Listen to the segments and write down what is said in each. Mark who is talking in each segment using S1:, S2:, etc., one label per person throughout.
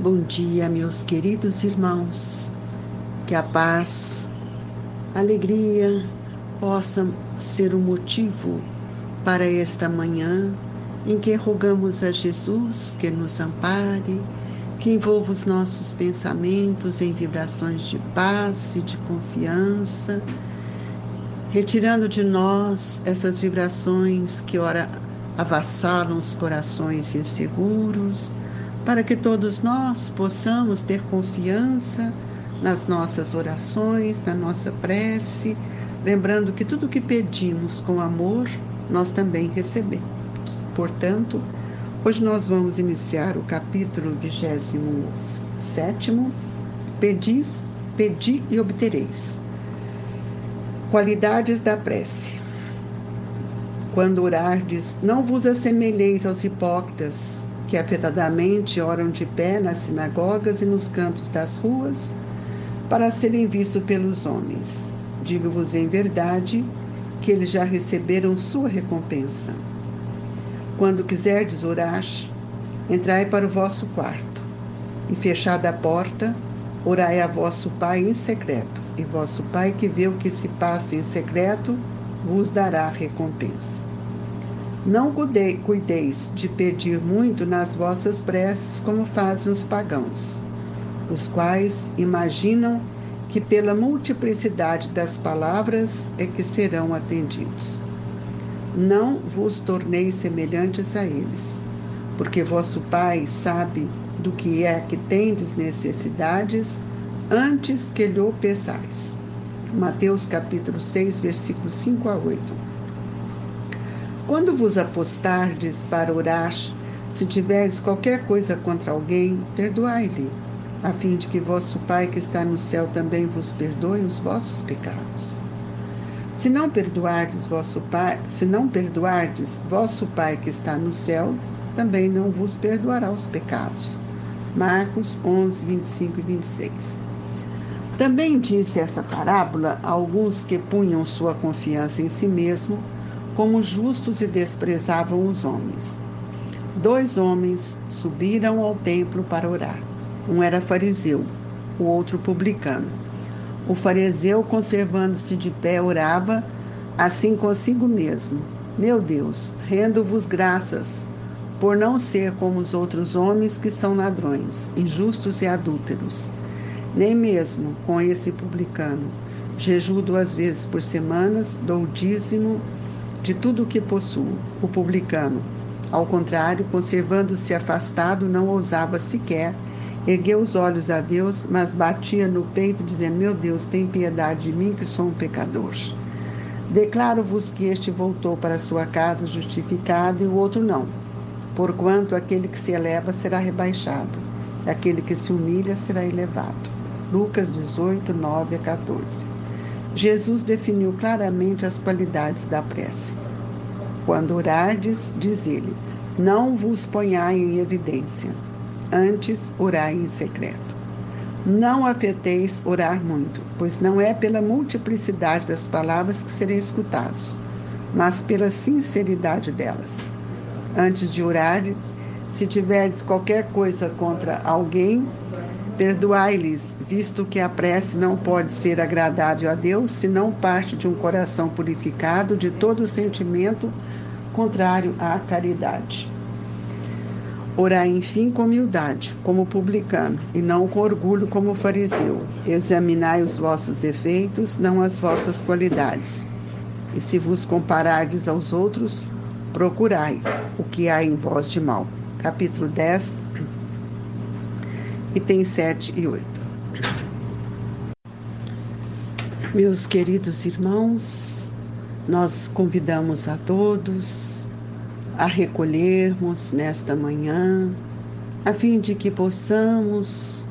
S1: Bom dia, meus queridos irmãos. Que a paz, a alegria possam ser o motivo para esta manhã em que rogamos a Jesus que nos ampare, que envolva os nossos pensamentos em vibrações de paz e de confiança, retirando de nós essas vibrações que ora avassalam os corações inseguros, para que todos nós possamos ter confiança nas nossas orações, na nossa prece, lembrando que tudo que pedimos com amor, nós também recebemos. Portanto, hoje nós vamos iniciar o capítulo 27º, Pedi e obtereis. Qualidades da prece. Quando orardes, não vos assemelheis aos hipócritas, que afetadamente oram de pé nas sinagogas e nos cantos das ruas, para serem vistos pelos homens. Digo-vos em verdade que eles já receberam sua recompensa. Quando quiserdes orar, entrai para o vosso quarto, e fechada a porta, orai a vosso Pai em secreto, e vosso Pai que vê o que se passa em secreto, vos dará recompensa. Não cuideis de pedir muito nas vossas preces, como fazem os pagãos, os quais imaginam que pela multiplicidade das palavras é que serão atendidos. Não vos torneis semelhantes a eles, porque vosso Pai sabe do que é que tendes necessidades antes que lhe o peçais. Mateus capítulo 6, versículos 5 a 8. Quando vos apostardes para orar, se tiverdes qualquer coisa contra alguém, perdoai-lhe, a fim de que vosso Pai que está no céu também vos perdoe os vossos pecados. Se não perdoardes vosso Pai que está no céu, também não vos perdoará os pecados. Marcos 11, 25 e 26. Também disse essa parábola a alguns que punham sua confiança em si mesmo, como justos e desprezavam os homens. 2 homens subiram ao templo para orar. Um era fariseu, o outro publicano. O fariseu, conservando-se de pé, orava assim consigo mesmo: Meu Deus, rendo-vos graças, por não ser como os outros homens que são ladrões, injustos e adúlteros, nem mesmo com esse publicano. Jejuo 2 vezes por semana, dou dízimo de tudo o que possuo. O publicano, ao contrário, conservando-se afastado, não ousava sequer erguer os olhos a Deus, mas batia no peito, dizendo: Meu Deus, tem piedade de mim, que sou um pecador. Declaro-vos que este voltou para sua casa justificado e o outro não. Porquanto aquele que se eleva será rebaixado, e aquele que se humilha será elevado. Lucas 18, 9 a 14. Jesus definiu claramente as qualidades da prece. Quando orardes, diz ele, não vos ponhai em evidência, antes orai em secreto. Não afeteis orar muito, pois não é pela multiplicidade das palavras que serem escutados, mas pela sinceridade delas. Antes de orar, se tiverdes qualquer coisa contra alguém, perdoai-lhes, visto que a prece não pode ser agradável a Deus, se não parte de um coração purificado de todo sentimento contrário à caridade. Orai, enfim, com humildade, como publicano, e não com orgulho, como fariseu. Examinai os vossos defeitos, não as vossas qualidades. E se vos comparardes aos outros, procurai o que há em vós de mal. Capítulo 10, itens 7 e 8. Meus queridos irmãos, nós convidamos a todos a recolhermos nesta manhã, a fim de que possamos,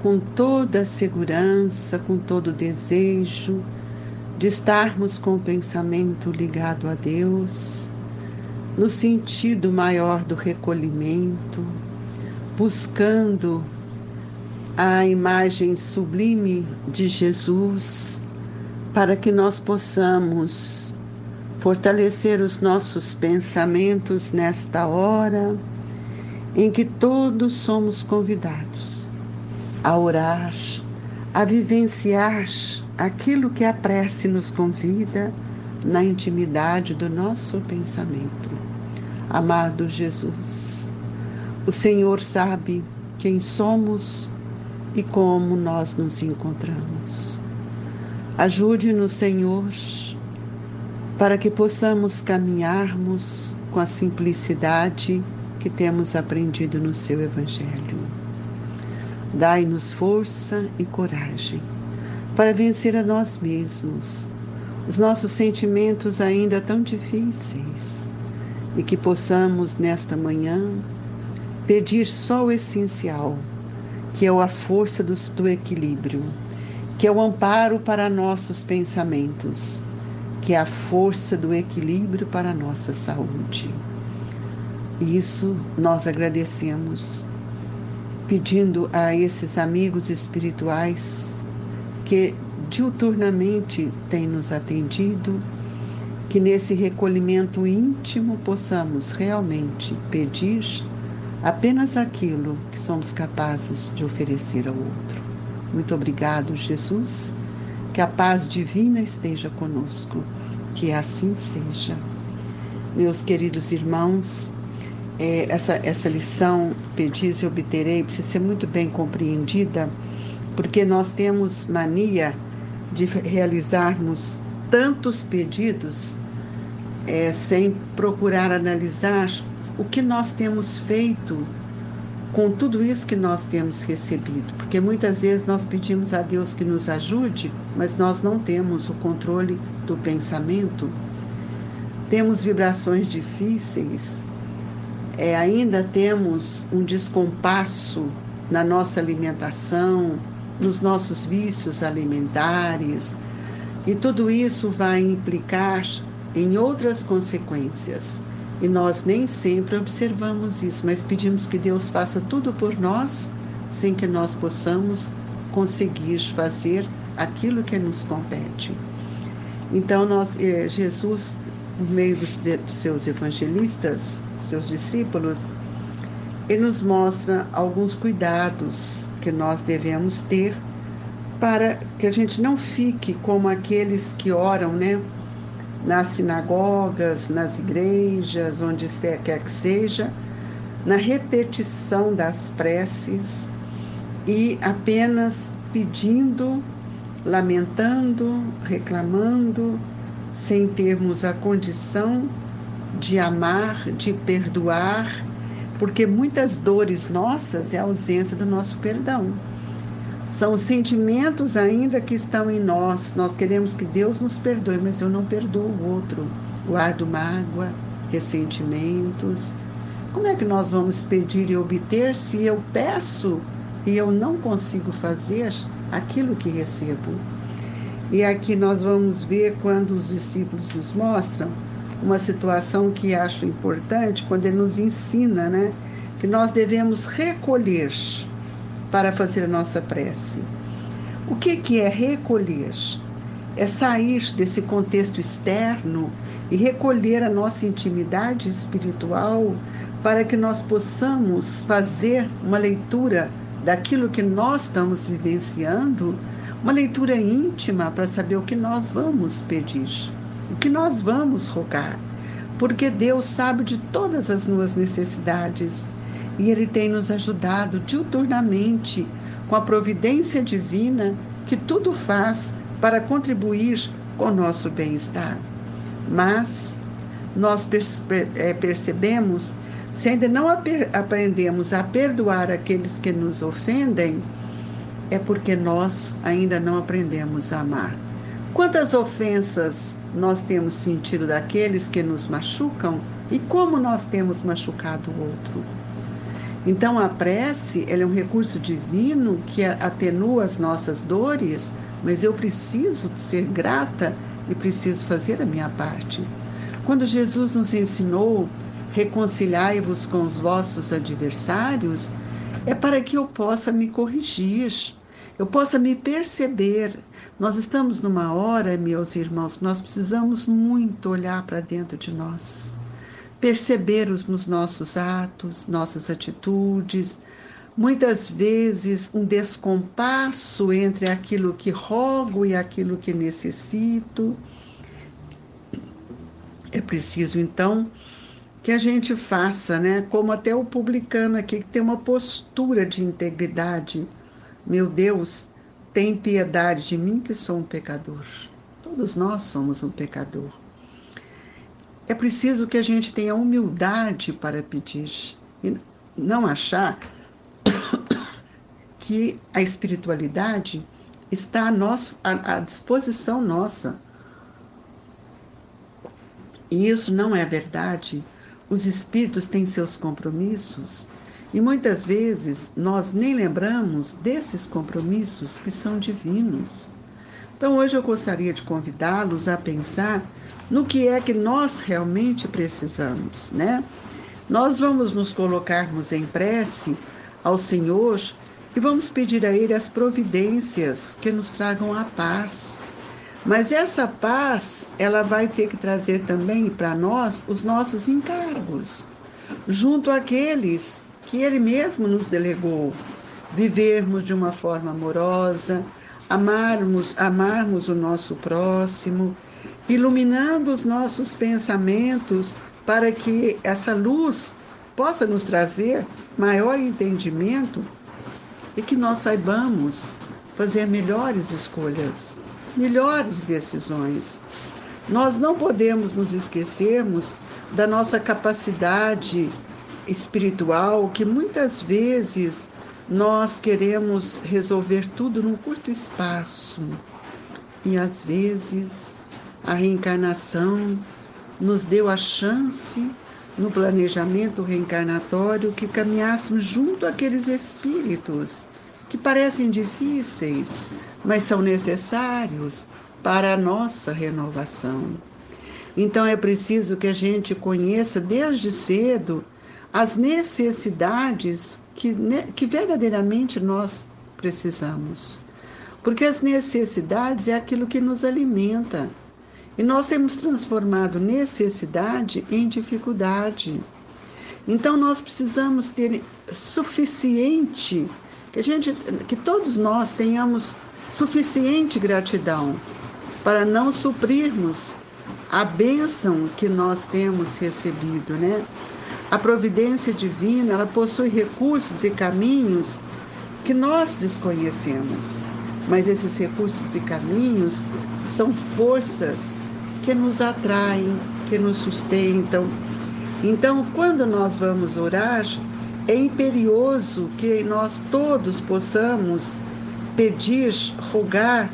S1: com toda a segurança, com todo o desejo, de estarmos com o pensamento ligado a Deus, no sentido maior do recolhimento, buscando a imagem sublime de Jesus, para que nós possamos fortalecer os nossos pensamentos nesta hora em que todos somos convidados a orar, a vivenciar aquilo que a prece nos convida na intimidade do nosso pensamento. Amado Jesus, o Senhor sabe quem somos e como nós nos encontramos. Ajude-nos, Senhor, para que possamos caminharmos com a simplicidade que temos aprendido no seu Evangelho. Dai-nos força e coragem para vencer a nós mesmos, os nossos sentimentos ainda tão difíceis, e que possamos, nesta manhã, pedir só o essencial, que é a força do equilíbrio, que é o amparo para nossos pensamentos, que é a força do equilíbrio para a nossa saúde. E isso nós agradecemos, pedindo a esses amigos espirituais que diuturnamente têm nos atendido, que nesse recolhimento íntimo possamos realmente pedir apenas aquilo que somos capazes de oferecer ao outro. Muito obrigado, Jesus, que a paz divina esteja conosco, que assim seja. Meus queridos irmãos, essa lição, pedis e obterei, precisa ser muito bem compreendida, porque nós temos mania de realizarmos tantos pedidos sem procurar analisar o que nós temos feito com tudo isso que nós temos recebido. Porque muitas vezes nós pedimos a Deus que nos ajude, mas nós não temos o controle do pensamento. Temos vibrações difíceis, ainda temos um descompasso na nossa alimentação, nos nossos vícios alimentares, e tudo isso vai implicar em outras consequências. E nós nem sempre observamos isso, mas pedimos que Deus faça tudo por nós, sem que nós possamos conseguir fazer aquilo que nos compete. Então, Jesus, por meio dos seus evangelistas, seus discípulos, ele nos mostra alguns cuidados que nós devemos ter para que a gente não fique como aqueles que oram, nas sinagogas, nas igrejas, onde quer que seja, na repetição das preces e apenas pedindo, lamentando, reclamando, sem termos a condição de amar, de perdoar, porque muitas dores nossas é a ausência do nosso perdão. São os sentimentos ainda que estão em nós. Nós queremos que Deus nos perdoe, mas eu não perdoo o outro. Guardo mágoa, ressentimentos. Como é que nós vamos pedir e obter se eu peço e eu não consigo fazer aquilo que recebo? E aqui nós vamos ver quando os discípulos nos mostram uma situação que acho importante, quando ele nos ensina, que nós devemos recolher para fazer a nossa prece. O que é recolher? É sair desse contexto externo e recolher a nossa intimidade espiritual para que nós possamos fazer uma leitura daquilo que nós estamos vivenciando, uma leitura íntima para saber o que nós vamos pedir, o que nós vamos rogar, porque Deus sabe de todas as nossas necessidades e Ele tem nos ajudado diuturnamente com a providência divina que tudo faz para contribuir com o nosso bem-estar. Mas nós percebemos, se ainda não aprendemos a perdoar aqueles que nos ofendem, é porque nós ainda não aprendemos a amar. Quantas ofensas nós temos sentido daqueles que nos machucam e como nós temos machucado o outro? Então a prece, ela é um recurso divino que atenua as nossas dores, mas eu preciso ser grata e preciso fazer a minha parte. Quando Jesus nos ensinou, reconciliai-vos com os vossos adversários, é para que eu possa me corrigir, eu possa me perceber. Nós estamos numa hora, meus irmãos, que nós precisamos muito olhar para dentro de nós. percebermos os nossos atos, nossas atitudes, muitas vezes um descompasso entre aquilo que rogo e aquilo que necessito. É preciso, então, que a gente faça, né? Como até o publicano aqui, que tem uma postura de integridade. Meu Deus, tem piedade de mim que sou um pecador. Todos nós somos um pecador. É preciso que a gente tenha humildade para pedir e não achar que a espiritualidade está à disposição nossa. E isso não é verdade. Os espíritos têm seus compromissos e muitas vezes nós nem lembramos desses compromissos que são divinos. Então hoje eu gostaria de convidá-los a pensar no que é que nós realmente precisamos, né? Nós vamos nos colocarmos em prece ao Senhor e vamos pedir a Ele as providências que nos tragam a paz. Mas essa paz, ela vai ter que trazer também para nós os nossos encargos, junto àqueles que Ele mesmo nos delegou. Vivermos de uma forma amorosa, amarmos o nosso próximo, iluminando os nossos pensamentos para que essa luz possa nos trazer maior entendimento e que nós saibamos fazer melhores escolhas, melhores decisões. Nós não podemos nos esquecermos da nossa capacidade espiritual, que muitas vezes nós queremos resolver tudo num curto espaço. E às vezes a reencarnação nos deu a chance, no planejamento reencarnatório, que caminhássemos junto àqueles espíritos que parecem difíceis, mas são necessários para a nossa renovação. Então é preciso que a gente conheça desde cedo as necessidades que verdadeiramente nós precisamos. Porque as necessidades é aquilo que nos alimenta. E nós temos transformado necessidade em dificuldade. Então nós precisamos ter suficiente, que todos nós tenhamos suficiente gratidão para não suprirmos a bênção que nós temos recebido, né? A providência divina, ela possui recursos e caminhos que nós desconhecemos. Mas esses recursos e caminhos são forças que nos atraem, que nos sustentam. Então, quando nós vamos orar, é imperioso que nós todos possamos pedir, rogar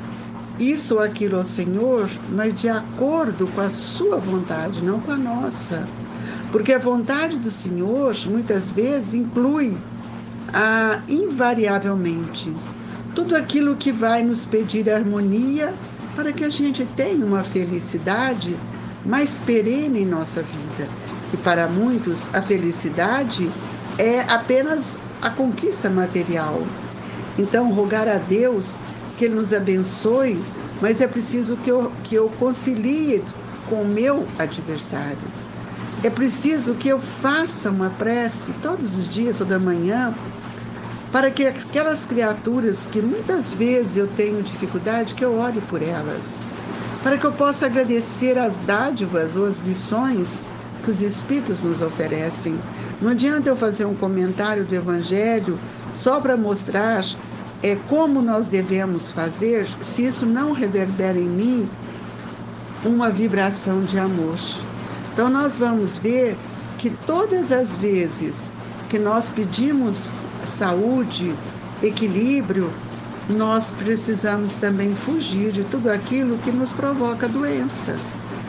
S1: isso ou aquilo ao Senhor, mas de acordo com a sua vontade, não com a nossa. Porque a vontade do Senhor, muitas vezes, inclui invariavelmente tudo aquilo que vai nos pedir harmonia para que a gente tenha uma felicidade mais perene em nossa vida. E para muitos, a felicidade é apenas a conquista material. Então, rogar a Deus que Ele nos abençoe, mas é preciso que eu concilie com o meu adversário. É preciso que eu faça uma prece todos os dias ou da manhã, para que aquelas criaturas que muitas vezes eu tenho dificuldade, que eu ore por elas, para que eu possa agradecer as dádivas ou as lições que os Espíritos nos oferecem. Não adianta eu fazer um comentário do Evangelho só para mostrar como nós devemos fazer, se isso não reverbera em mim uma vibração de amor. Então nós vamos ver que todas as vezes que nós pedimos saúde, equilíbrio, nós precisamos também fugir de tudo aquilo que nos provoca doença.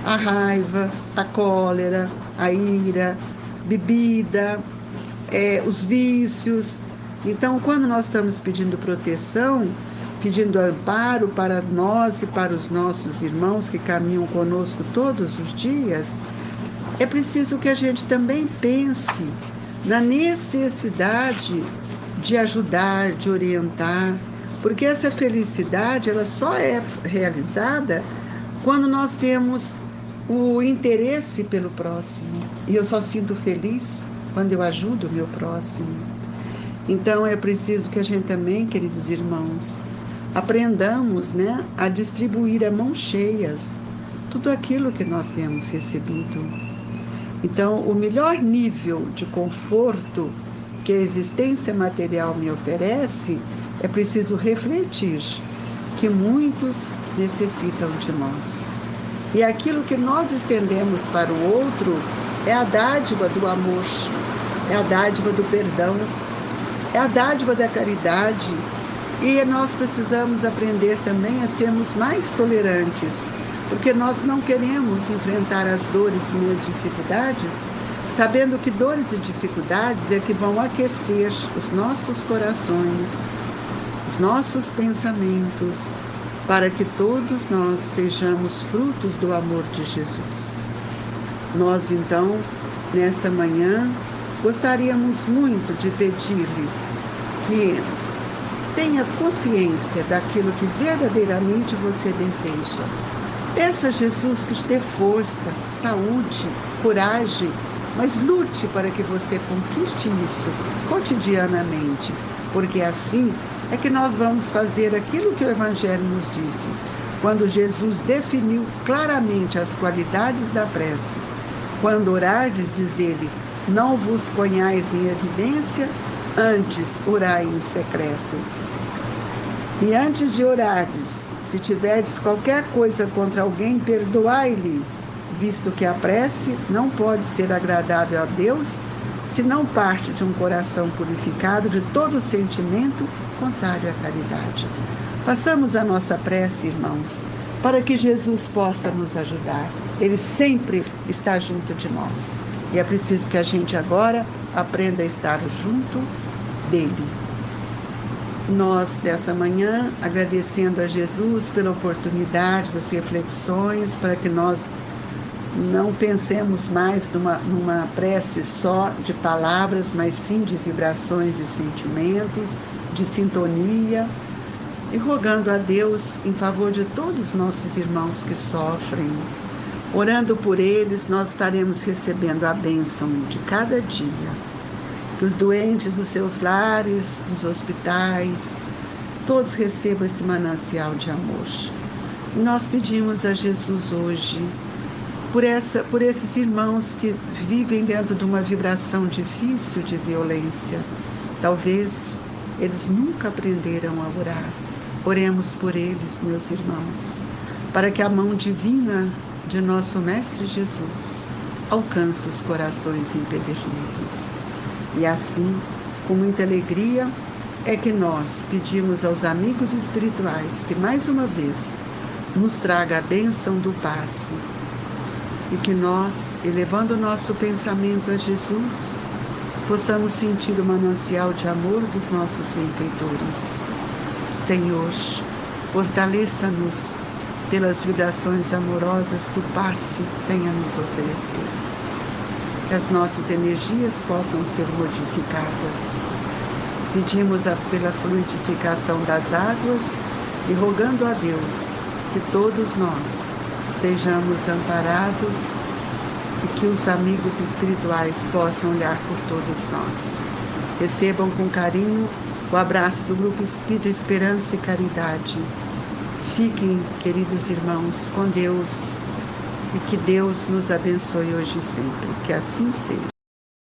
S1: A raiva, a cólera, a ira, bebida, os vícios. Então, quando nós estamos pedindo proteção, pedindo amparo para nós e para os nossos irmãos que caminham conosco todos os dias, é preciso que a gente também pense na necessidade de ajudar, de orientar, porque essa felicidade ela só é realizada quando nós temos o interesse pelo próximo. E eu só sinto feliz quando eu ajudo o meu próximo. Então é preciso que a gente também, queridos irmãos, aprendamos, né, a distribuir a mãos cheias tudo aquilo que nós temos recebido. Então, o melhor nível de conforto que a existência material me oferece, é preciso refletir que muitos necessitam de nós. E aquilo que nós estendemos para o outro é a dádiva do amor, é a dádiva do perdão, é a dádiva da caridade. E nós precisamos aprender também a sermos mais tolerantes, porque nós não queremos enfrentar as dores e as dificuldades, sabendo que dores e dificuldades é que vão aquecer os nossos corações, os nossos pensamentos, para que todos nós sejamos frutos do amor de Jesus. Nós, então, nesta manhã, gostaríamos muito de pedir-lhes que tenha consciência daquilo que verdadeiramente você deseja. Peça a Jesus que te dê força, saúde, coragem, mas lute para que você conquiste isso cotidianamente, porque assim é que nós vamos fazer aquilo que o Evangelho nos disse, quando Jesus definiu claramente as qualidades da prece. Quando orardes, diz ele, não vos ponhais em evidência, antes orai em secreto. E antes de orardes, se tiverdes qualquer coisa contra alguém, perdoai-lhe, visto que a prece não pode ser agradável a Deus se não parte de um coração purificado de todo sentimento contrário à caridade. Façamos a nossa prece, irmãos, para que Jesus possa nos ajudar. Ele sempre está junto de nós. E é preciso que a gente agora aprenda a estar junto dele. Nós, nessa manhã, agradecendo a Jesus pela oportunidade das reflexões, para que nós não pensemos mais numa prece só de palavras, mas sim de vibrações e sentimentos, de sintonia, e rogando a Deus em favor de todos os nossos irmãos que sofrem. Orando por eles, nós estaremos recebendo a bênção de cada dia. Que os doentes dos seus lares, dos hospitais, todos recebam esse manancial de amor. E nós pedimos a Jesus hoje, por esses irmãos que vivem dentro de uma vibração difícil de violência. Talvez eles nunca aprenderam a orar. Oremos por eles, meus irmãos, para que a mão divina de nosso Mestre Jesus alcance os corações empedernidos. E assim, com muita alegria, é que nós pedimos aos amigos espirituais que, mais uma vez, nos traga a bênção do passe e que nós, elevando o nosso pensamento a Jesus, possamos sentir o manancial de amor dos nossos benfeitores. Senhor, fortaleça-nos pelas vibrações amorosas que o passe tem a nos oferecer. Que as nossas energias possam ser modificadas. Pedimos pela fluidificação das águas e rogando a Deus que todos nós sejamos amparados e que os amigos espirituais possam olhar por todos nós. Recebam com carinho o abraço do Grupo Espírita Esperança e Caridade. Fiquem, queridos irmãos, com Deus. E que Deus nos abençoe hoje e sempre. Que assim seja.